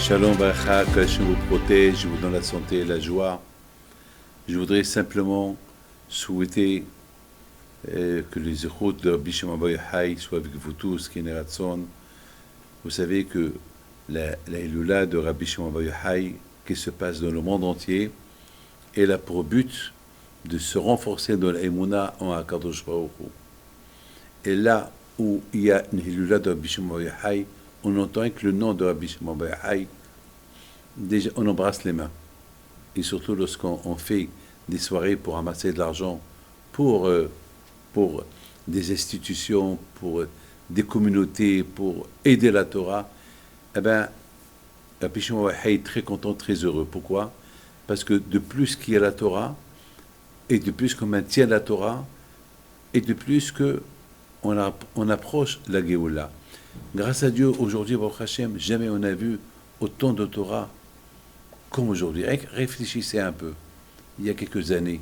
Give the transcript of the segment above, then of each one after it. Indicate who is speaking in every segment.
Speaker 1: Shalom Bacha, que Hachem vous protège, vous donne la santé et la joie. Je voudrais simplement souhaiter que les routes de Rabbi Shimon Bar Yochai soient avec vous tous, Keneratson. Vous savez que la Hilula de Rabbi Shimon Bar Yochai, qui se passe dans le monde entier, elle a pour but de se renforcer dans l'Emouna en Akadosh Baruch Hu. Et là où il y a une Hilula de Rabbi Shimon Bar Yochai, on entend que le nom de Rabbi Shimon Bar Yochai, déjà, on embrasse les mains. Et surtout lorsqu'on fait des soirées pour amasser de l'argent pour des institutions, pour des communautés, pour aider la Torah, eh bien, Rabbi Shimon Bar Yochai est très content, très heureux. Pourquoi? Parce que de plus qu'il y a la Torah, et de plus qu'on maintient la Torah, et de plus qu'on approche la Géoula. Grâce à Dieu, aujourd'hui, Baruch Hashem, jamais on a vu autant de Torah comme aujourd'hui. Réfléchissez un peu. Il y a quelques années,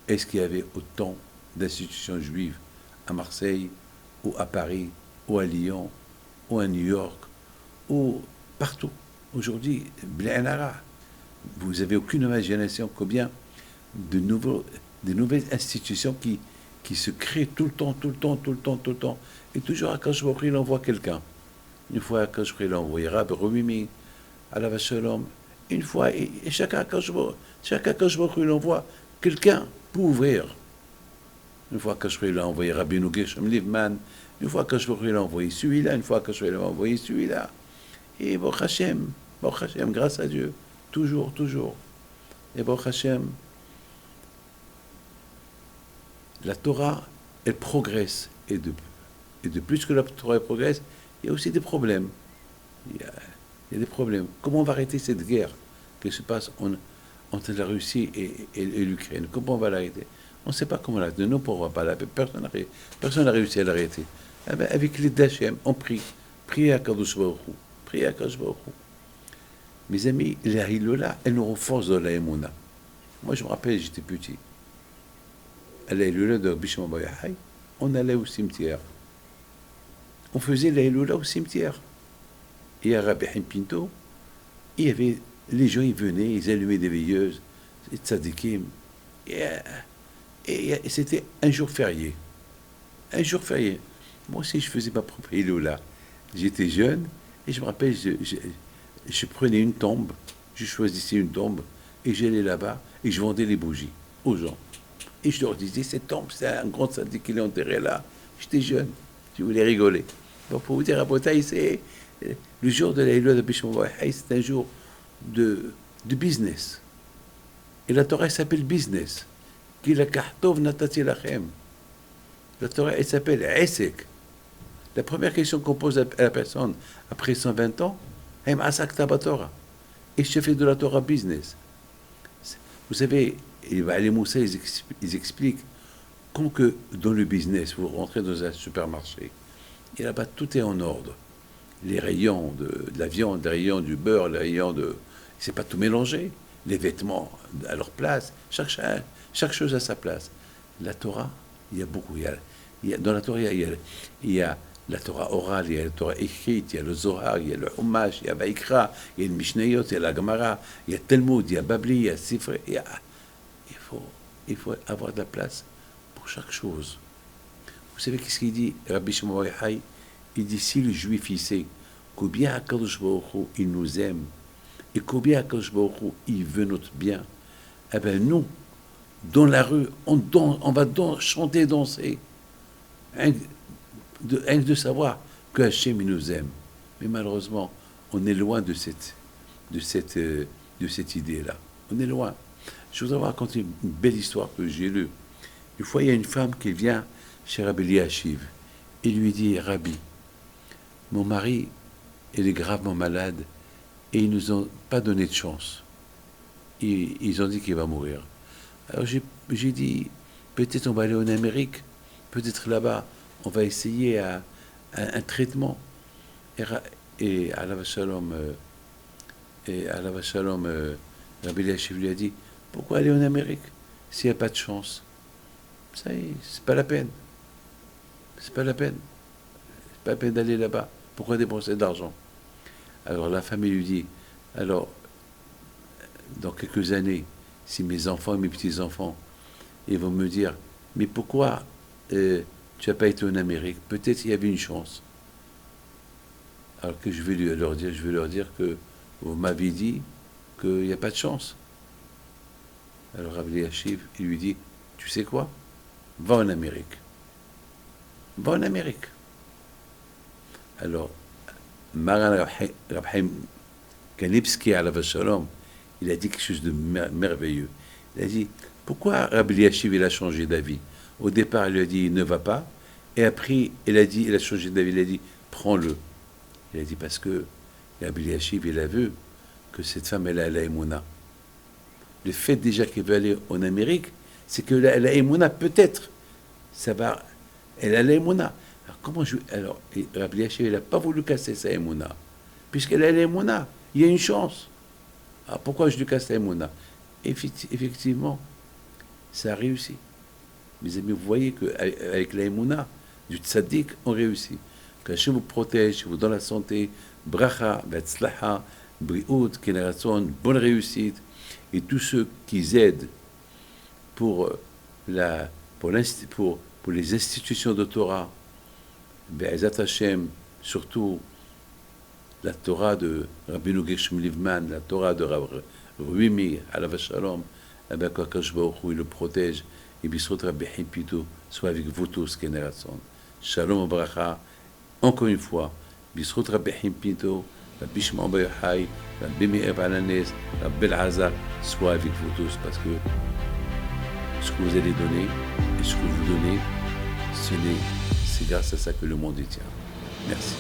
Speaker 1: est-ce qu'il y avait autant d'institutions juives à Marseille, ou à Paris, ou à Lyon, ou à New York, ou partout? Aujourd'hui, Blénara, vous n'avez aucune imagination combien de nouvelles institutions qui se créent tout le temps. Et toujours Akadosh Baruch Hu, il envoie quelqu'un. Une fois Akadosh Baruch Hu, il a envoyé Rabbi Rumimi, Alav Shalom. Une fois, et chaque Akadosh Baruch Hu, il envoie quelqu'un pour ouvrir. Une fois Akadosh Baruch Hu, il a envoyé Rabbi Gershom Livman. Une fois Akadosh Baruch Hu, il a envoyé celui-là. Une fois Akadosh Baruch Hu, il a envoyé celui-là. Et Baruch Hashem, grâce à Dieu, toujours. Et Baruch Hashem, la Torah, elle progresse. Et de plus que la Torah progresse, il y a aussi des problèmes. Il y a des problèmes. Comment on va arrêter cette guerre qui se passe entre la Russie et l'Ukraine? Comment on va l'arrêter? On ne sait pas comment l'arrêter. Nous, on ne pourra pas l'arrêter. Personne n'a réussi à l'arrêter. Eh bien, avec les Dachem, on prie. Priez à Kadosh Baruch Hu. Mes amis, la Hilola, elle nous renforce dans la Emouna. Moi, je me rappelle, j'étais petit. À la Hilola de Rabbi Shimon Bar Yochai, on allait au cimetière. On faisait la Hilola au cimetière. Et à Rabbi Haim Pinto, il y avait, les gens, ils venaient, ils allumaient des veilleuses, des tzadikim. Et c'était un jour férié. Moi aussi, je faisais ma propre Hilola. J'étais jeune, et je me rappelle, je prenais une tombe, je choisissais une tombe, et j'allais là-bas, et je vendais les bougies aux gens. Et je leur disais, cette tombe, c'est un grand tzaddik qui est enterré là. J'étais jeune, je voulais rigoler. Donc pour vous dire, à Botaï, c'est le jour de la Hilola de Rabbi Shimon Bar Yochai, c'est un jour de business. Et la Torah, elle s'appelle business. Ki lakachtov natati lachem. La Torah, elle s'appelle Esek. La première question qu'on pose à la personne après 120 ans, Hem asakta batorah. Et je fais de la Torah business. Vous savez, les Moussa, ils expliquent comme que dans le business, vous rentrez dans un supermarché, et là-bas, tout est en ordre. Les rayons de la viande, les rayons du beurre, les rayons de... C'est pas tout mélangé. Les vêtements à leur place, chaque chose à sa place. La Torah, il y a beaucoup. Dans la Torah, il y a la Torah orale, il y a la Torah écrite, il y a le Zohar, il y a le Humash, il y a Vaikra, il y a le Mishnayot, il y a la Gemara, il y a Talmud, il y a Babli, il y a Sifre. Il faut avoir de la place pour chaque chose. Vous savez qu'est-ce qu'il dit, Rabbi Shimon Bar Yochai? Il dit, si le juif, il sait combien Akadosh Baruch Hu, il nous aime, et combien Akadosh Baruch Hu, il veut notre bien, eh bien nous, dans la rue, on va chanter, danser, rien que de savoir que Hachem, il nous aime. Mais malheureusement, on est loin de cette idée-là. On est loin. Je voudrais vous raconter une belle histoire que j'ai lue. Une fois, il y a une femme qui vient chez Rabbi Eliashiv et lui dit, Rabbi, mon mari, il est gravement malade et ils nous ont pas donné de chance. Ils ont dit qu'il va mourir. Alors j'ai dit, peut-être on va aller en Amérique, peut-être là-bas, on va essayer un traitement. Et Alav Shalom, Rabbi Eliashiv lui a dit, pourquoi aller en Amérique s'il n'y a pas de chance? Ça y est, c'est pas la peine. C'est pas la peine d'aller là-bas. Pourquoi dépenser d'argent? Alors la famille lui dit, Alors, dans quelques années, si mes enfants et mes petits-enfants, ils vont me dire, mais pourquoi tu n'as pas été en Amérique? Peut-être il y avait une chance. Alors que je vais leur dire que vous m'avez dit qu'il n'y a pas de chance. Alors Rav Eliashiv, il lui dit, tu sais quoi? Va en Amérique. Va en Amérique. Alors, Maran Rab Chaim Kanipski alav shalom, il a dit quelque chose de merveilleux. Il a dit, pourquoi Rav Eliashiv il a changé d'avis? Au départ, il lui a dit, ne va pas. Et après, il a changé d'avis, il a dit, prends-le. Il a dit, parce que Rav Eliashiv, il a vu que cette femme, elle a la émouna. Le fait déjà qu'elle veut aller en Amérique, c'est que la émouna, peut-être, ça va, elle a la émouna. Alors, Rabbi Eliashiv, il n'a pas voulu casser sa émouna. Puisqu'elle a la émouna, il y a une chance. Alors, pourquoi je lui casse la émouna? Effectivement, ça a réussi. Mes amis, vous voyez qu'avec la émouna du tzaddik, on réussit. Qu'Hachem vous protège, vous donne la santé, bracha, betzlaha, briout, kénération, bonne réussite. Et tous ceux qui aident pour les institutions de Torah, Be'ezat Hashem, surtout la Torah de Rabbeinu Gershom Livman, la Torah de Ruimi, alav shalom, qu'Akadosh Baruch Hu le protège, et Bisrot Rabbi Chaim Pito soit avec vous tous, Kénération. Shalom bracha, encore une fois, Bisrot Rabbi Chaim Pito, Rabbi Shimon Bar Yochai, Rabbi Meir Baal HaNes, Rabbi Elazar, soit avec vous tous, parce que ce que vous allez donner et ce que vous donnez, c'est grâce à ça que le monde y tient. Merci.